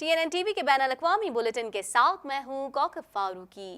CNN TV के बैनुल-अक़वामी bulletin के साथ मैं हूँ कौकब फारूकी।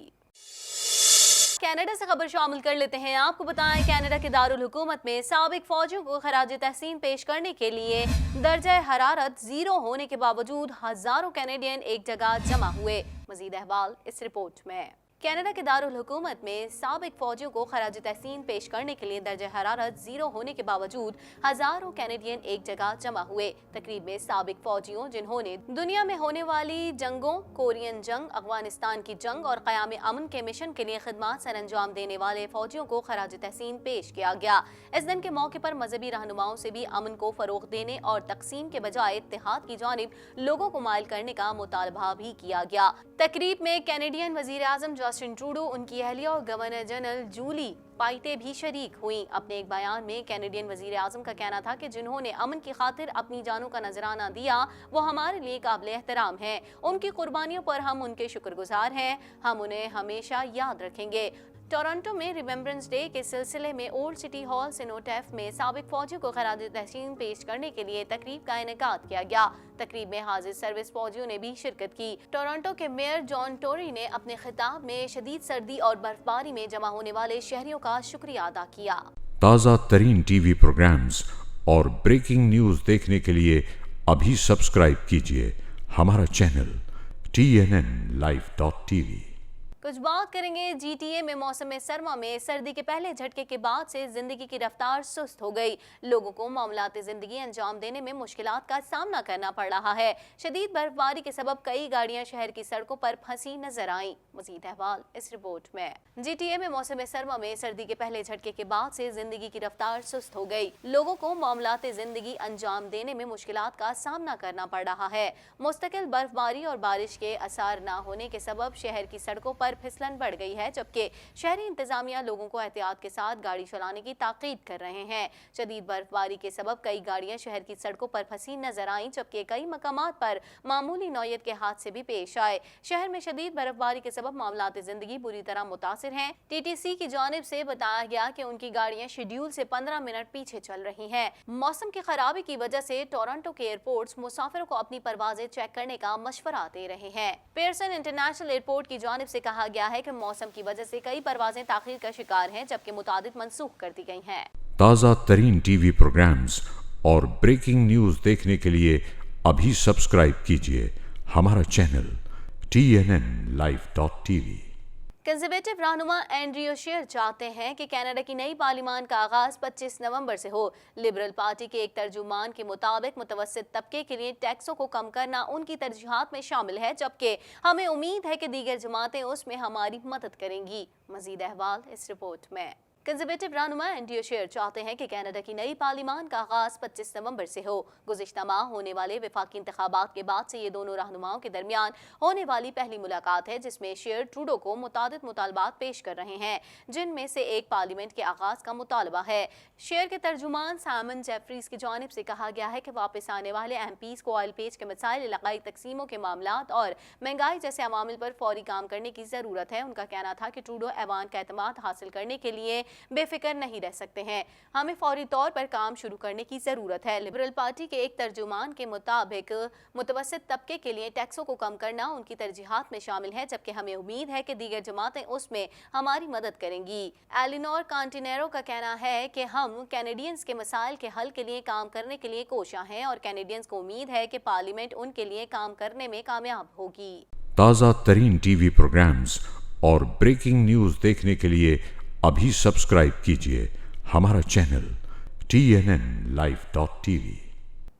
कनाडा से खबर शामिल कर लेते हैं। आपको बताएं, कनाडा के दारुल हुकूमत में साबिक फौजियों को खराज तहसीन पेश करने के लिए दर्जा हरारत 0 होने के बावजूद हजारों कैनेडियन एक जगह जमा हुए। मजीद अहवाल इस रिपोर्ट में। कनाडा के दारुल हुकूमत में साबिक फौजियों को खराज तहसीन पेश करने के लिए दर्जा हरारत 0 होने के बावजूद हजारों कैनेडियन एक जगह जमा हुए। तकरीब में साबिक फौजियों जिन्होंने दुनिया में होने वाली जंगों, कोरियन जंग, अफगानिस्तान की जंग और क़याम अमन के मिशन के लिए खिदमत सर अंजाम देने वाले फौजियों को खराज तहसीन पेश किया गया। इस दिन के मौके पर मजहबी रहनुमाओं से भी अमन को फरोग देने और तकसीम के बजाय इत्तेहाद की जानिब लोगों को माइल करने का मुतालबा भी किया गया। तकरीब में कैनेडियन वजीर आज़म जस्टिन ट्रूडो, उनकी अहलिया और गवर्नर जनरल जूली पाइटे भी शरीक हुई। अपने एक बयान में कैनेडियन वजीर आज़म का कहना था कि जिन्होंने अमन की खातिर अपनी जानों का नजराना दिया वो हमारे लिए काबिल एहतराम है। उनकी कुर्बानियों पर हम उनके शुक्रगुजार हैं, हम उन्हें हमेशा याद रखेंगे। टोरंटो में रिमेम्बरेंस डे के सिलसिले में ओल्ड सिटी हॉल सिनोटेफ में साबिक फौजियों को खराज तहसीन पेश करने के लिए तकरीब का इनेकाद किया गया। तकरीब में हाजिर सर्विस फौजियों ने भी शिरकत की। टोरंटो के मेयर जॉन टोरी ने अपने खिताब में शदीद सर्दी और बर्फबारी में जमा होने वाले शहरियों का शुक्रिया अदा किया। ताज़ा तरीन टीवी प्रोग्राम्स और ब्रेकिंग न्यूज देखने के लिए अभी सब्सक्राइब कीजिए हमारा चैनल TNNlive.tv। कुछ बात करेंगे GTA में मौसम सरमा में सर्दी के पहले झटके के बाद से जिंदगी की रफ्तार सुस्त हो गई। लोगों को मामलात जिंदगी अंजाम देने में मुश्किलात का सामना करना पड़ रहा है। शदीद बर्फबारी के सबब कई गाड़ियां शहर की सड़कों पर फंसी नजर आईं। मजीद अहवाल इस रिपोर्ट में। GTA में मौसम सरमा में सर्दी के पहले झटके के बाद से जिंदगी की रफ्तार सुस्त हो गई। लोगों को मामलात जिंदगी अंजाम देने में मुश्किलात का सामना करना पड़ रहा है। मुस्तकिल बर्फबारी और बारिश के असर न होने के सबब शहर की सड़कों पर फिसलन बढ़ गई है, जबकि शहरी इंतजामिया लोगों को एहतियात के साथ गाड़ी चलाने की ताकीद कर रहे हैं। शदीद बर्फबारी के सबब कई गाड़ियां शहर की सड़कों पर फंसी नजर आईं, जबकि कई मकामात पर मामूली नौयत के हादसे भी पेश आए। शहर में शदीद बर्फबारी के सबब मामलात जिंदगी बुरी तरह मुतासिर हैं। TTC की जानिब से बताया गया कि उनकी गाड़ियां शेड्यूल से 15 मिनट पीछे चल रही हैं। मौसम की खराबी की वजह से टोरंटो के एयरपोर्ट्स मुसाफिरों को अपनी परवाजें चेक करने का मशवरा दे रहे हैं। पियर्सन इंटरनेशनल एयरपोर्ट की जानिब से कहा गया है कि मौसम की वजह से कई परवाजें ताखीर का शिकार हैं, जबकि मुतादिद मंसूख कर दी गई हैं। ताज़ा तरीन टीवी प्रोग्राम्स और ब्रेकिंग न्यूज देखने के लिए अभी सब्सक्राइब कीजिए हमारा चैनल TNNlive.tv। कंजर्वेटिव रहनुमा एंड्रयू शेर चाहते हैं कि कनाडा की नई पार्लियामान का आगाज 25 नवंबर से हो। लिबरल पार्टी के एक तर्जुमान के मुताबिक मुतवस्सित तबके के लिए टैक्सों को कम करना उनकी तरजीहात में शामिल है, जबकि हमें उम्मीद है कि दीगर जमातें उसमें हमारी मदद करेंगी। मजीद अहवाल इस रिपोर्ट में। कंजर्वेटिव रहनुमा एंड्रयू शेर चाहते हैं कि कनाडा की नई पार्लियामान का आगाज 25 नवंबर से हो। गुज़िश्ता माह होने वाले वफाकी इंतखाबात के बाद से ये दोनों रहनुमाओं के दरमियान होने वाली पहली मुलाकात है, जिसमें शेर ट्रूडो को मुतादिद मुतालबात पेश कर रहे हैं, जिनमें से एक पार्लियामेंट के आगाज का मुतालबा है। शेर के तर्जुमान साइमन जेफरीज की जानिब से कहा गया है कि वापस आने वाले MPs को ऑयल पेच के मसाइल, इलाकाई तकसीमों के मामलात और महंगाई जैसे अवामिल पर फौरी काम करने की जरूरत है। उनका कहना था कि ट्रूडो ऐवान का एतमाद हासिल करने के लिए बेफिक्र नहीं रह सकते हैं, हमें फौरी तौर पर काम शुरू करने की जरूरत है। लिबरल पार्टी के एक तर्जुमान के मुताबिक मुतवस्सित तबके के लिए टैक्सों को कम करना उनकी तरजीहात में शामिल है, जबकि हमें उम्मीद है कि दीगर जमातें उसमें हमारी मदद करेंगी। एलिनोर कांटिनेरो का कहना है कि हम कैनेडियंस के मसाइल के हल के लिए काम करने के लिए कोशा हैं और कैनेडियंस को उम्मीद है कि पार्लियामेंट उनके लिए काम करने में कामयाब होगी। ताज़ा तरीन टीवी प्रोग्राम्स और ब्रेकिंग न्यूज देखने के लिए अभी सब्सक्राइब कीजिए हमारा चैनल TNNlive.tv।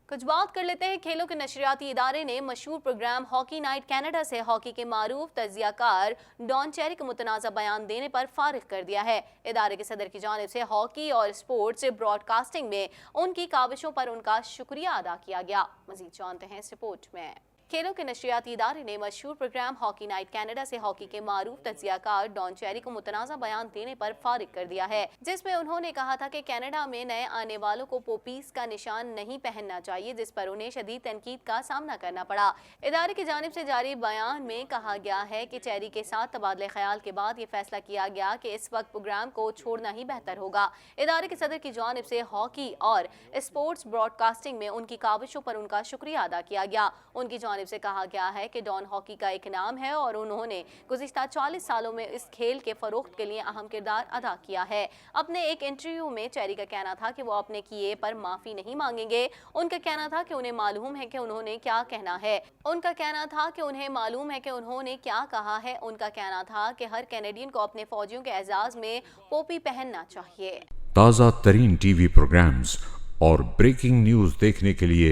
कुछ बात कर लेते हैं खेलों के नशरियाती इदारे ने मशहूर प्रोग्राम हॉकी नाइट कनाडा से हॉकी के मारूफ तजियाकार डॉन चेरी को मुतनाज़ा बयान देने पर फारिग कर दिया है। इदारे के सदर की जानिब से हॉकी और स्पोर्ट्स ब्रॉडकास्टिंग में उनकी काविशों पर उनका शुक्रिया अदा किया गया। मजीद जानते हैं इस रिपोर्ट में। खेलों के नशरियाती इदारे ने मशहूर प्रोग्राम हॉकी नाइट कनाडा से हॉकी के मारूफ तजियाकार डॉन चेरी को मुतनाज़ा बयान देने पर फारिग कर दिया है, जिसमें उन्होंने कहा था कि कनाडा में नए आने वालों को पोपीस का निशान नहीं पहनना चाहिए, जिस पर उन्हें शदीद तनकीद का सामना करना पड़ा। इदारे की जानिब से जारी बयान में कहा गया है कि चेरी के साथ तबादले ख्याल के बाद ये फैसला किया गया कि इस वक्त प्रोग्राम को छोड़ना ही बेहतर होगा। इदारे के सदर की जानिब से हॉकी और स्पोर्ट्स ब्रॉडकास्टिंग में उनकी काविशों पर उनका शुक्रिया अदा किया गया। उनकी जानिब जानिब से कहा गया है कि डॉन हॉकी का एक नाम है और उन्होंने गुज़िश्ता 40 सालों में इस खेल के फ़रोग़ के लिए अहम किरदार अदा किया है। अपने एक इंटरव्यू में चेरी का कहना था कि वो अपने किए पर माफ़ी नहीं मांगेंगे। उनका कहना था कि उन्हें मालूम है कि उन्होंने क्या कहना है। उनका कहना था कि उन्हें मालूम है कि उन्होंने क्या कहा है। उनका कहना था कि हर कैनेडियन को अपने फौजियों के एजाज़ में पोपी पहनना चाहिए। ताज़ा तरीन टीवी प्रोग्राम्स और ब्रेकिंग न्यूज़ देखने के लिए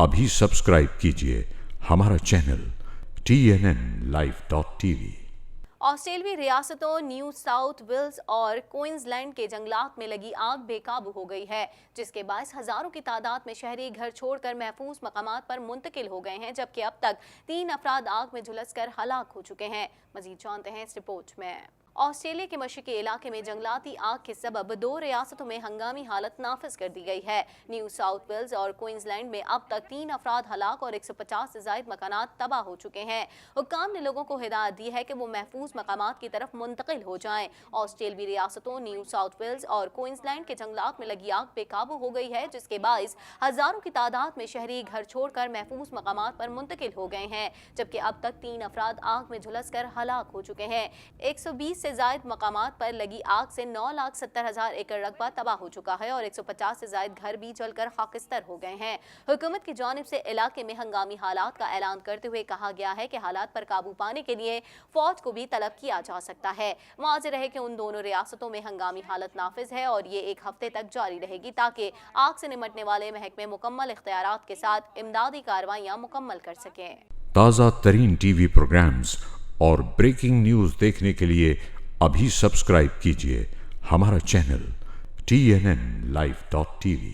अभी सब्सक्राइब कीजिए हमारा चैनल TNNlive.tv। ऑस्ट्रेलियाई रियासतों न्यू साउथ वेल्स और क्वींसलैंड के जंगलात में लगी आग बेकाबू हो गई है, जिसके बायस हजारों की तादाद में शहरी घर छोड़कर महफूज मकामात पर मुंतकिल हो गए हैं, जबकि अब तक 3 अफराद आग में झुलसकर हलाक हो चुके हैं। मजीद जानते हैं इस रिपोर्ट में। ऑस्ट्रेलिया के मशरकी इलाके में जंगलाती आग के सबब 2 रियासतों में हंगामी हालत नाफिज कर दी गई है। न्यू साउथ वेल्स और क्वींसलैंड में अब तक 3 अफराद हलाक और 150 से ज़ायद मकानात तबाह हो चुके हैं। हुक्काम ने लोगों को हिदायत दी है कि वो महफूज मकामात की तरफ मुंतकिल हो जाएं। ऑस्ट्रेलियाई रियासतों न्यू साउथ वेल्स और क्वींसलैंड के जंगलात में लगी आग बेकाबू हो गई है, जिसके बायस हजारों की तादाद में शहरी घर छोड़कर महफूज मकामात पर मुंतकिल हो गए हैं, जबकि अब तक 3 अफराद आग में झुलसकर हलाक हो चुके हैं। 120 से ज़ायद मकामात पर लगी आग से 9,70,000 एकड़ रकबा तबाह हो चुका है और 150 से ज़ायद घर भी जलकर खाकिस्तर हो गए हैं। हुकूमत की जानिब से इलाके में हंगामी हालात का ऐलान करते हुए कहा गया है कि हालात पर काबू पाने के लिए फौज को भी तलब किया जा सकता है। वाज़ेह रहे कि उन दोनों रियासतों में हंगामी हालत नाफिज है और ये 1 हफ्ते तक जारी रहेगी, ताकि आग से निमटने वाले महकमे मुकम्मल इख्तियारात के साथ इमदादी कार्रवाइयाँ मुकम्मल कर सकें। ताज़ा तरीन टीवी प्रोग्राम्स और ब्रेकिंग न्यूज़ देखने के लिए अभी सब्सक्राइब कीजिए हमारा चैनल TNNlive.tv।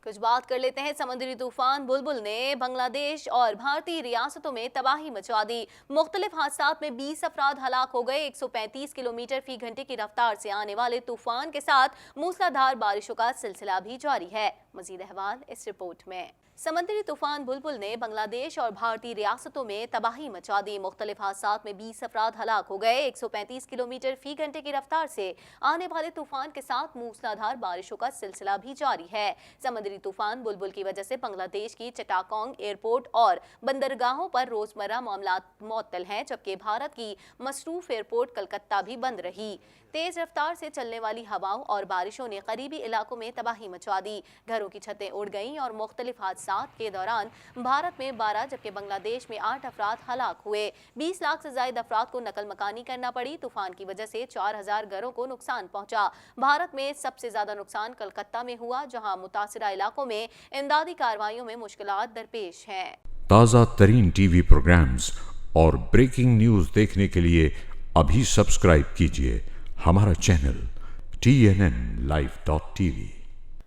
कुछ बात कर लेते हैं समुद्री तूफान बुलबुल ने बांग्लादेश और भारतीय रियासतों में तबाही मचा दी। मुख्तलिफ हादसात में 20 अफराद हलाक हो गए। 135 किलोमीटर फी घंटे की रफ्तार से आने वाले तूफान के साथ मूसलाधार बारिशों का सिलसिला भी जारी है। मजीद अहवाल इस रिपोर्ट में। समुद्री तूफान बुलबुल ने बांग्लादेश और भारतीय रियासतों में तबाही मचा दी। मुख्तलिफ हादसात में 20 अफराद हलाक हो गए। 135 किलोमीटर फी घंटे की रफ्तार से आने वाले तूफान के साथ मूसलाधार बारिशों का सिलसिला भी जारी है। समुद्री तूफान बुलबुल की वजह से बांग्लादेश की चटाकोंग एयरपोर्ट और बंदरगाहों पर रोजमर्रा मामलात मुअत्तल हैं, जबकि भारत की मसरूफ एयरपोर्ट कलकत्ता भी बंद रही। तेज रफ्तार से चलने वाली हवाओं और बारिशों ने करीबी इलाकों में तबाही मचा दी। घरों की छतें उड़ गईं और मुख्तलिफ हादसात के दौरान भारत में 12 जबकि बांग्लादेश में 8 अफराद हलाक हुए। 20 लाख से ज़ायद अफराद को नकल मकानी करना पड़ी। तूफान की वजह से 4000 घरों को नुकसान पहुंचा। भारत में सबसे ज्यादा नुकसान कलकत्ता में हुआ, जहां मुतासिरा इलाकों में इमदादी कार्रवाइयों में मुश्किलात दरपेश हैं। ताज़ा तरीन टीवी प्रोग्राम्स और ब्रेकिंग न्यूज़ देखने के लिए अभी सब्सक्राइब कीजिए हमारा चैनल TNNlive.tv।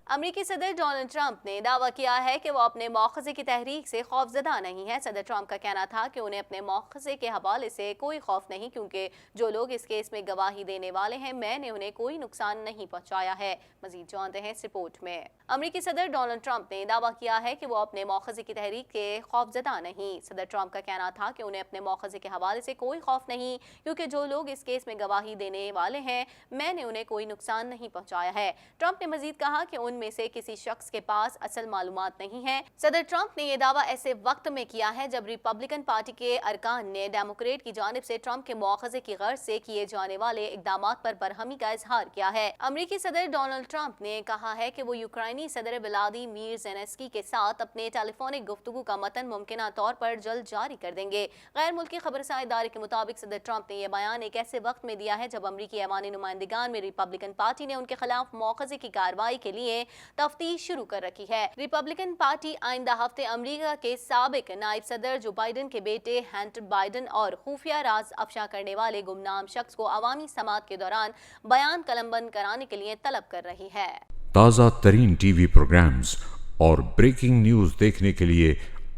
अमरीकी सदर डोनाल्ड ट्रंप ने दावा किया है कि वो अपने मौखज़े की तहरीक से खौफजदा नहीं है। सदर ट्रंप का कहना था कि उन्हें अपने मौखज़े के हवाले से कोई खौफ नहीं, क्योंकि जो लोग इस केस में गवाही देने वाले हैं, मैंने उन्हें कोई नुकसान नहीं पहुंचाया है। मजीद जानते हैं इस रिपोर्ट में। अमरीकी सदर डोनाल्ड ट्रंप ने दावा किया है कि वो अपने मौखज़े की तहरीक के खौफजदा नहीं। सदर ट्रंप का कहना था कि उन्हें अपने मौखज़े के हवाले से कोई खौफ नहीं, क्योंकि जो लोग इस केस में गवाही देने वाले हैं, मैंने उन्हें कोई नुकसान नहीं पहुंचाया है। ट्रंप ने मजीद कहा कि उनमें से किसी शख्स के पास असल मालूमात नहीं है। सदर ट्रंप ने यह दावा ऐसे वक्त में किया है जब रिपब्लिकन पार्टी के अरकान ने डेमोक्रेट की जानिब से ट्रंप के मौखज़े की गर्ज से किए जाने वाले इकदामात पर बरहमी का इजहार किया है। अमरीकी सदर डोनाल्ड ट्रंप ने कहा है कि वो यूक्रेनी सदर व्लादिमीर ज़ेलेंस्की के साथ अपने टेलीफोनिक गुफ्तगू का मतन मुमकिना तौर पर जल्द जारी कर देंगे। गैर मुल्की खबरसां इदारे के मुताबिक सदर ट्रंप ने यह बयान एक ऐसे वक्त में दिया है जब अमरीकी ऐवानी नुमाइंदगान में रिपब्लिकन पार्टी ने उनके खिलाफ मौखज़े की कार्रवाई के लिए तफ्तीश शुरू कर रखी है। रिपब्लिकन पार्टी आइंदा हफ्ते अमेरिका के साबिक नायब सदर जो बाइडन के बेटे हंटर बाइडन और खुफिया राज अफशा करने वाले गुमनाम शख्स को अवामी समात के दौरान बयान कलमबंद कराने के लिए तलब कर रही है। ताज़ा तरीन टीवी प्रोग्राम्स और ब्रेकिंग न्यूज़ देखने के लिए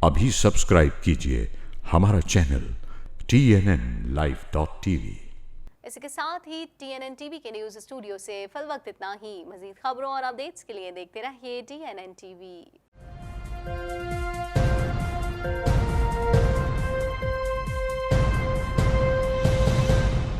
अभी सब्सक्राइब कीजिए हमारा चैनल TNNlive.tv। इसके साथ ही TNN TV के न्यूज़ स्टूडियो से फिल वक्त इतना ही। मजीद खबरों और अपडेट्स के लिए देखते रहिए TNN TV।